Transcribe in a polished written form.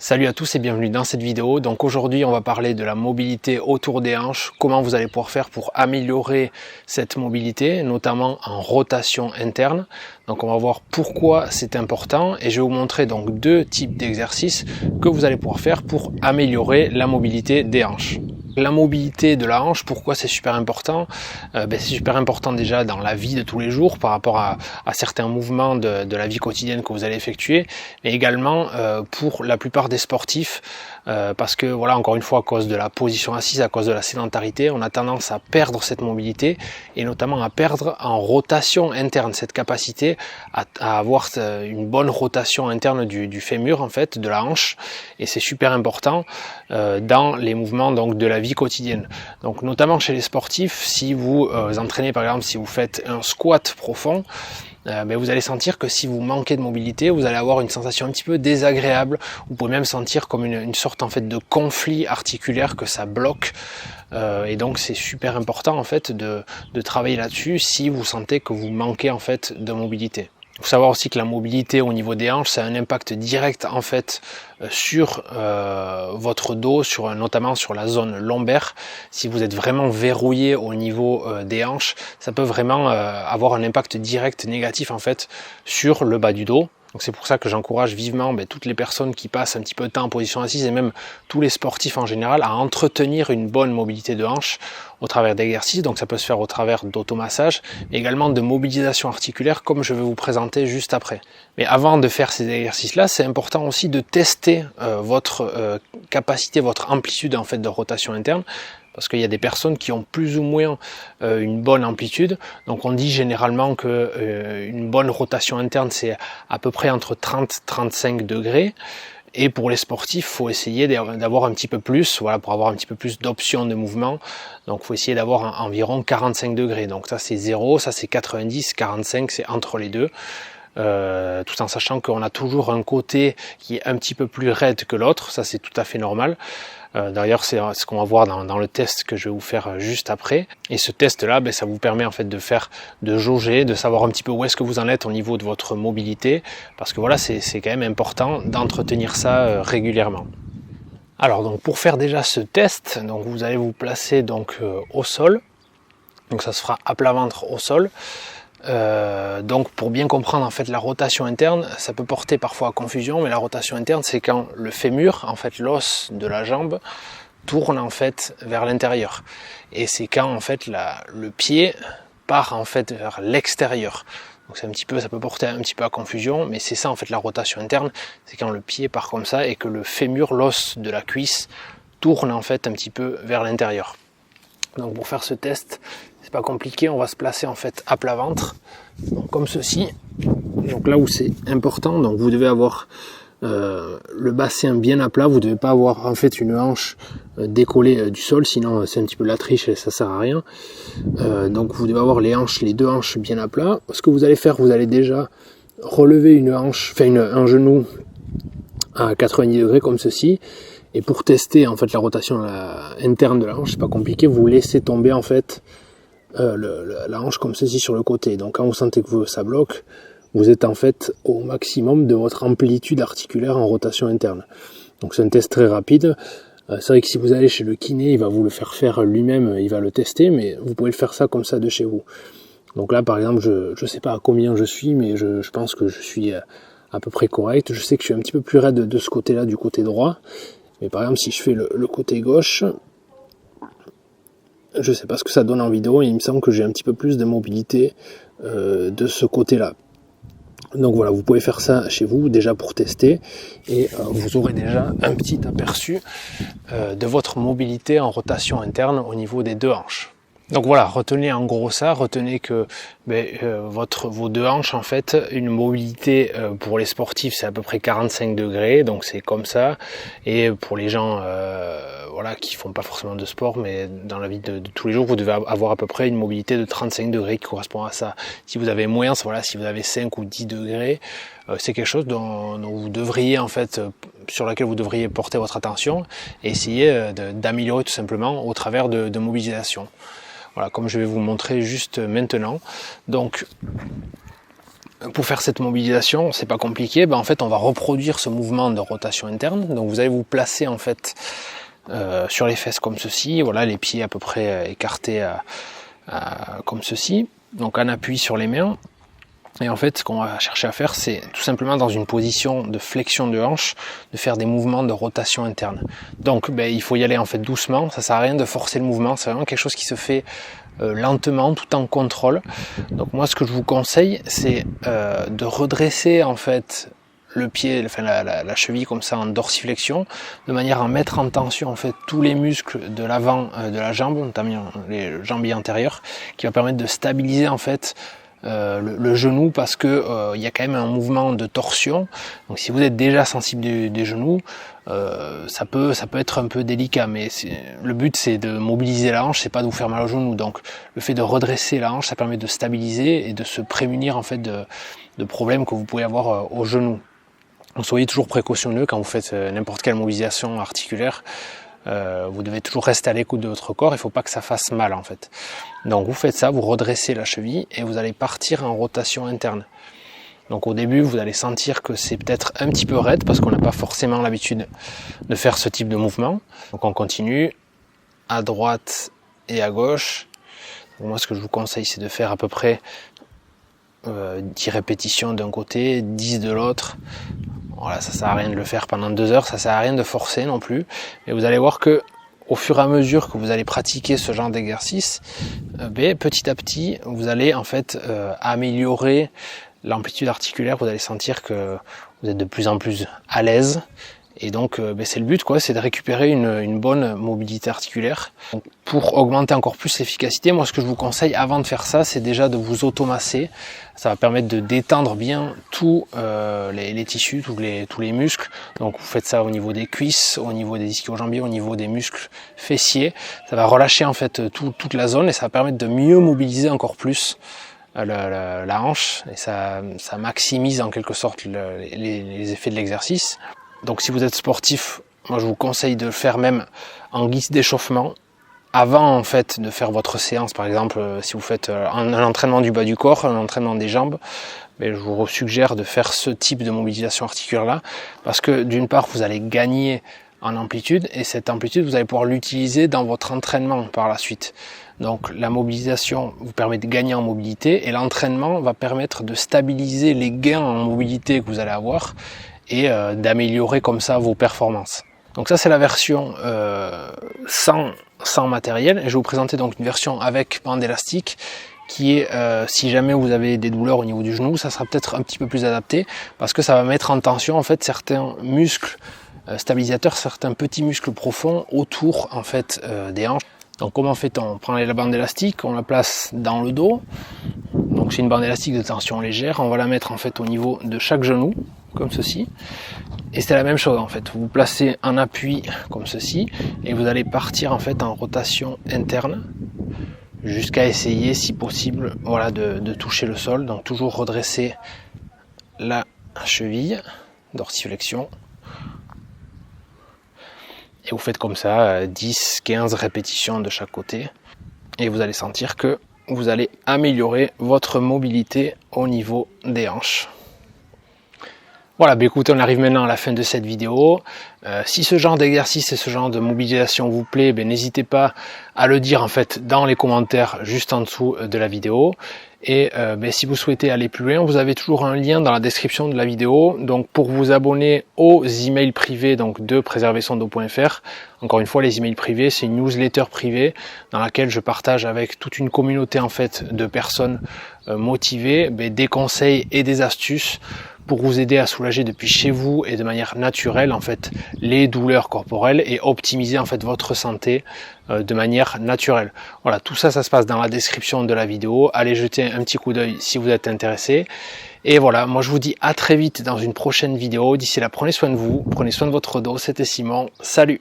Salut à tous et bienvenue dans cette vidéo. Donc aujourd'hui on va parler de la mobilité autour des hanches, comment vous allez pouvoir faire pour améliorer cette mobilité, notamment en rotation interne. Donc on va voir pourquoi c'est important et je vais vous montrer donc deux types d'exercices que vous allez pouvoir faire pour améliorer la mobilité des hanches. La mobilité de la hanche, pourquoi c'est super important? C'est super important déjà dans la vie de tous les jours par rapport à certains mouvements de la vie quotidienne que vous allez effectuer, mais également pour la plupart des sportifs, parce que voilà, encore une fois, à cause de la position assise, à cause de la sédentarité, on a tendance à perdre cette mobilité et notamment à perdre en rotation interne, cette capacité à avoir une bonne rotation interne du fémur en fait, de la hanche, et c'est super important dans les mouvements donc de la vie quotidienne. Donc notamment chez les sportifs, si vous entraînez par exemple, si vous faites un squat profond, vous allez sentir que si vous manquez de mobilité, vous allez avoir une sensation un petit peu désagréable. Vous pouvez même sentir comme une sorte en fait de conflit articulaire, que ça bloque. Et donc c'est super important en fait de travailler là-dessus si vous sentez que vous manquez en fait de mobilité. Il faut savoir aussi que la mobilité au niveau des hanches, ça a un impact direct en fait sur votre dos, notamment sur la zone lombaire. Si vous êtes vraiment verrouillé au niveau des hanches, ça peut vraiment avoir un impact direct négatif en fait sur le bas du dos. Donc c'est pour ça que j'encourage vivement toutes les personnes qui passent un petit peu de temps en position assise et même tous les sportifs en général à entretenir une bonne mobilité de hanche au travers d'exercices. Donc ça peut se faire au travers d'automassage, mais également de mobilisation articulaire comme je vais vous présenter juste après. Mais avant de faire ces exercices-là, c'est important aussi de tester votre capacité, votre amplitude en fait de rotation interne. Parce qu'il y a des personnes qui ont plus ou moins une bonne amplitude. Donc on dit généralement que une bonne rotation interne, c'est à peu près entre 30 et 35 degrés. Et pour les sportifs, il faut essayer d'avoir un petit peu plus, voilà, pour avoir un petit peu plus d'options de mouvement. Donc il faut essayer d'avoir environ 45 degrés. Donc ça c'est 0, ça c'est 90, 45, c'est entre les deux. Tout en sachant qu'on a toujours un côté qui est un petit peu plus raide que l'autre, ça c'est tout à fait normal. D'ailleurs c'est ce qu'on va voir dans le test que je vais vous faire juste après, et ce test là ça vous permet en fait de jauger, de savoir un petit peu où est-ce que vous en êtes au niveau de votre mobilité, parce que voilà, c'est quand même important d'entretenir ça régulièrement. Alors donc pour faire déjà ce test, donc vous allez vous placer donc au sol, donc ça se fera à plat ventre au sol. Donc pour bien comprendre en fait la rotation interne, ça peut porter parfois à confusion, mais la rotation interne c'est quand le fémur, en fait l'os de la jambe, tourne en fait vers l'intérieur, et c'est quand en fait le pied part en fait vers l'extérieur. Donc c'est ça peut porter un petit peu à confusion, mais c'est ça en fait la rotation interne, c'est quand le pied part comme ça et que le fémur, l'os de la cuisse, tourne en fait un petit peu vers l'intérieur. Donc pour faire ce test, c'est pas compliqué, on va se placer en fait à plat ventre, donc comme ceci. Donc là où c'est important, donc vous devez avoir le bassin bien à plat, vous devez pas avoir en fait une hanche décollée du sol, sinon c'est un petit peu la triche et ça sert à rien. Donc vous devez avoir les deux hanches bien à plat. Ce que vous allez faire, vous allez déjà relever une hanche, un genou à 90 degrés comme ceci. Et pour tester en fait la rotation interne de la hanche, c'est pas compliqué, vous laissez tomber en fait la hanche comme ceci sur le côté. Donc quand vous sentez que ça bloque, vous êtes en fait au maximum de votre amplitude articulaire en rotation interne. Donc c'est un test très rapide. C'est vrai que si vous allez chez le kiné, il va vous le faire lui-même, il va le tester, mais vous pouvez le faire ça comme ça de chez vous. Donc là par exemple, je sais pas à combien je suis, mais je pense que je suis à peu près correct. Je sais que je suis un petit peu plus raide de ce côté-là, du côté droit. Mais par exemple, si je fais le côté gauche, je sais pas ce que ça donne en vidéo, et il me semble que j'ai un petit peu plus de mobilité de ce côté-là. Donc voilà, vous pouvez faire ça chez vous déjà pour tester, et vous aurez déjà un petit aperçu de votre mobilité en rotation interne au niveau des deux hanches. Donc voilà, retenez en gros ça, retenez que vos deux hanches en fait, une mobilité pour les sportifs c'est à peu près 45 degrés, donc c'est comme ça, et pour les gens voilà, qui font pas forcément de sport, mais dans la vie de tous les jours, vous devez avoir à peu près une mobilité de 35 degrés qui correspond à ça. Si vous avez moins, voilà, si vous avez 5 ou 10 degrés, c'est quelque chose dont vous devriez en fait, sur laquelle vous devriez porter votre attention et essayer d'améliorer tout simplement au travers de mobilisation. Voilà, comme je vais vous montrer juste maintenant. Donc pour faire cette mobilisation, c'est pas compliqué, en fait on va reproduire ce mouvement de rotation interne. Donc vous allez vous placer en fait sur les fesses comme ceci, voilà, les pieds à peu près écartés comme ceci, donc en appui sur les mains. Et en fait, ce qu'on va chercher à faire, c'est tout simplement dans une position de flexion de hanche, de faire des mouvements de rotation interne. Donc, il faut y aller en fait doucement. Ça sert à rien de forcer le mouvement. C'est vraiment quelque chose qui se fait lentement, tout en contrôle. Donc moi, ce que je vous conseille, c'est de redresser en fait le pied, enfin la cheville comme ça en dorsiflexion, de manière à mettre en tension en fait tous les muscles de l'avant de la jambe, notamment les jambiers antérieurs, qui va permettre de stabiliser en fait le genou, parce que il y a quand même un mouvement de torsion. Donc si vous êtes déjà sensible des genoux, ça peut être un peu délicat, mais le but c'est de mobiliser la hanche, c'est pas de vous faire mal au genou. Donc le fait de redresser la hanche, ça permet de stabiliser et de se prémunir en fait de problèmes que vous pouvez avoir au genou. Donc soyez toujours précautionneux quand vous faites n'importe quelle mobilisation articulaire. Vous devez toujours rester à l'écoute de votre corps, il ne faut pas que ça fasse mal en fait. Donc vous faites ça, vous redressez la cheville et vous allez partir en rotation interne. Donc au début vous allez sentir que c'est peut-être un petit peu raide parce qu'on n'a pas forcément l'habitude de faire ce type de mouvement. Donc on continue à droite et à gauche. Donc moi ce que je vous conseille, c'est de faire à peu près 10 répétitions d'un côté, 10 de l'autre. Voilà, ça sert à rien de le faire pendant 2 heures, ça sert à rien de forcer non plus. Mais vous allez voir que au fur et à mesure que vous allez pratiquer ce genre d'exercice, petit à petit, vous allez en fait améliorer l'amplitude articulaire. Vous allez sentir que vous êtes de plus en plus à l'aise. Et donc c'est le but, c'est de récupérer une bonne mobilité articulaire. Donc, pour augmenter encore plus l'efficacité, moi ce que je vous conseille avant de faire ça, c'est déjà de vous automasser. Ça va permettre de détendre bien tous les tissus, tous les muscles. Donc vous faites ça au niveau des cuisses, au niveau des ischio-jambiers, au niveau des muscles fessiers. Ça va relâcher en fait toute la zone et ça va permettre de mieux mobiliser encore plus la hanche. Et ça maximise en quelque sorte les effets de l'exercice. Donc si vous êtes sportif, moi je vous conseille de le faire même en guise d'échauffement, avant en fait de faire votre séance. Par exemple, si vous faites un entraînement du bas du corps, un entraînement des jambes, je vous suggère de faire ce type de mobilisation articulaire là, parce que d'une part vous allez gagner en amplitude, et cette amplitude vous allez pouvoir l'utiliser dans votre entraînement par la suite. Donc la mobilisation vous permet de gagner en mobilité, et l'entraînement va permettre de stabiliser les gains en mobilité que vous allez avoir, et d'améliorer comme ça vos performances. Donc ça c'est la version sans matériel, et je vais vous présenter donc une version avec bande élastique qui est, si jamais vous avez des douleurs au niveau du genou, ça sera peut-être un petit peu plus adapté, parce que ça va mettre en tension en fait certains muscles stabilisateurs, certains petits muscles profonds autour en fait des hanches. Donc comment fait-on? On prend la bande élastique, on la place dans le dos. Donc c'est une bande élastique de tension légère, on va la mettre en fait au niveau de chaque genou, comme ceci. Et c'est la même chose en fait, vous vous placez en appui comme ceci, et vous allez partir en fait en rotation interne, jusqu'à essayer si possible de toucher le sol. Donc toujours redresser la cheville, dorsiflexion. Et vous faites comme ça 10-15 répétitions de chaque côté, et vous allez sentir que vous allez améliorer votre mobilité au niveau des hanches. Voilà, écoutez, on arrive maintenant à la fin de cette vidéo. Si ce genre d'exercice et ce genre de mobilisation vous plaît, n'hésitez pas à le dire en fait dans les commentaires juste en dessous de la vidéo. Et si vous souhaitez aller plus loin, vous avez toujours un lien dans la description de la vidéo. Donc pour vous abonner aux emails privés donc de préserversondos.fr. Encore une fois, les emails privés, c'est une newsletter privée dans laquelle je partage avec toute une communauté en fait de personnes motivées des conseils et des astuces pour vous aider à soulager depuis chez vous et de manière naturelle en fait les douleurs corporelles, et optimiser en fait votre santé de manière naturelle. Voilà, tout ça, ça se passe dans la description de la vidéo. Allez jeter un petit coup d'œil si vous êtes intéressé. Et voilà, moi je vous dis à très vite dans une prochaine vidéo. D'ici là, prenez soin de vous, prenez soin de votre dos. C'était Simon, salut!